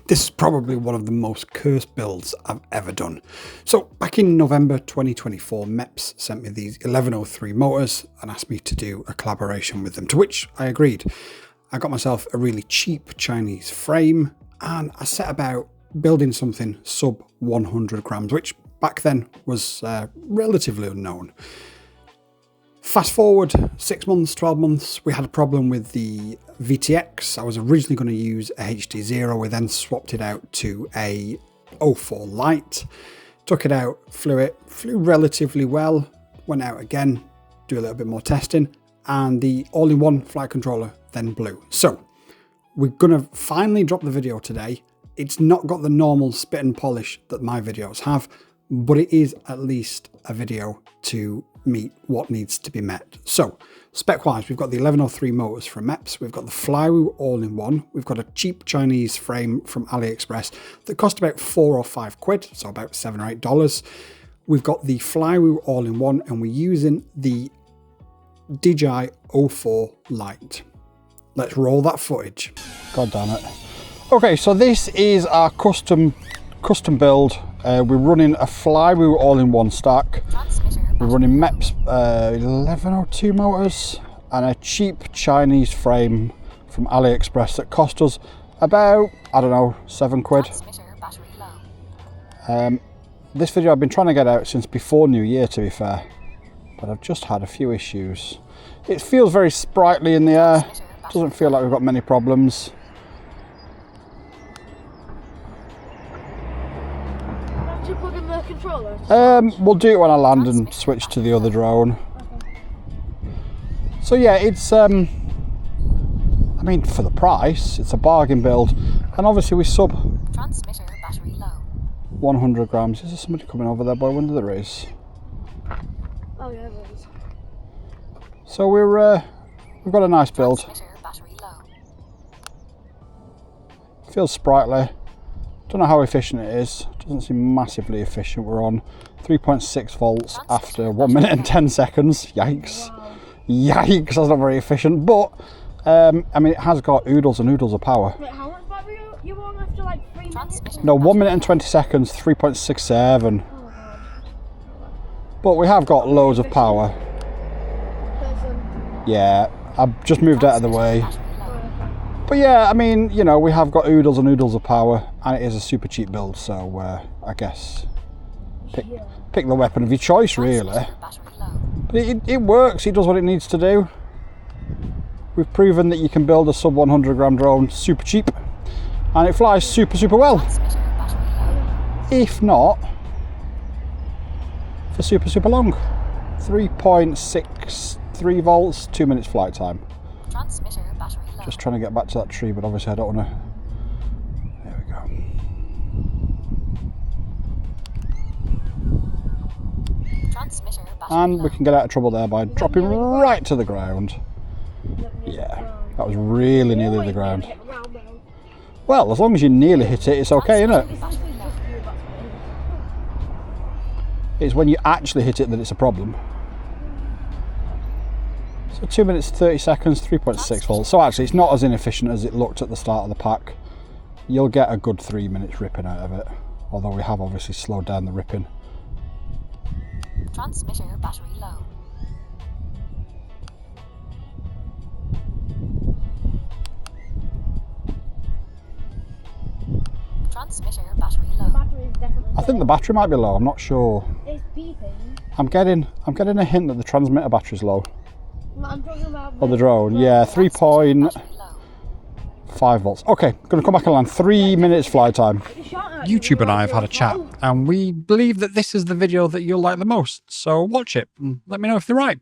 This is probably one of the most cursed builds I've ever done. So back in November 2024, MEPS sent me these 1103 motors and asked me to do a collaboration with them, to which I agreed. I got myself a really cheap Chinese frame and I set about building something sub 100 grams, which back then was relatively unknown. Fast forward 6 months, 12 months, we had a problem with the VTX. I was originally going to use a HD0. We then swapped it out to a O4 Lite. Took it out, flew relatively well, went out again, do a little bit more testing, and the all-in-one flight controller then blew. So we're going to finally drop the video today. It's not got the normal spit and polish that my videos have, but it is at least a video to meet what needs to be met. So spec-wise, we've got the 1103 motors from MEPS, we've got the Flywoo all-in-one, we've got a cheap Chinese frame from AliExpress that cost about £4 or £5, so about $7 or $8. We've got the Flywoo all-in-one and we're using the DJI O4 Lite. Let's roll that footage. God damn it. Okay, so this is our custom build. We're running a Flywoo all-in-one stack. We're running MEPS 1102 motors and a cheap Chinese frame from AliExpress that cost us about, I don't know, £7. This video I've been trying to get out since before New Year, to be fair, but I've just had a few issues. It feels very sprightly in the air, doesn't feel like we've got many problems. We'll do it when I land and switch to the other drone. Okay. So yeah, it's I mean, for the price, it's a bargain build, and obviously we sub 100 grams. Is there somebody coming over there, boy? I wonder there is. Oh yeah, there is. So we've got a nice build. Feels sprightly. Don't know how efficient it is. Doesn't seem massively efficient. We're on 3.6 volts after 1 minute and 10 seconds. Yikes. Wow. Yikes, that's not very efficient. But, I mean, it has got oodles and oodles of power. Wait, how much battery you on after like 3 minutes? No, 1 minute and 20 seconds, 3.67. Oh, God. But we have got loads of power. Yeah, I've just moved out of the way. But yeah, I mean, you know, we have got oodles and oodles of power, and it is a super cheap build, so I guess pick the weapon of your choice, really. But it works, it does what it needs to do. We've proven that you can build a sub 100 gram drone super cheap, and it flies super well. If not, for super long. 3.63 volts, 2 minutes flight time. Just trying to get back to that tree, but obviously I don't want to. There we go. And we can get out of trouble there by dropping right to the ground. Yeah, that was really nearly the ground. Well, as long as you nearly hit it, it's okay, isn't it? It's when you actually hit it that it's a problem. So 2 minutes 30 seconds, 3.6 volts. So actually it's not as inefficient as it looked at the start of the pack. You'll get a good 3 minutes ripping out of it. Although we have obviously slowed down the ripping. Transmitter battery low. Transmitter battery low. I think the battery might be low, I'm not sure. It's beeping. I'm getting a hint that the transmitter battery's low. I'm talking about the drone, yeah, 3.5 volts. Okay, gonna come back and land. 3 minutes flight time. YouTube and I have had a chat, and we believe that this is the video that you'll like the most. So watch it and let me know if they're right.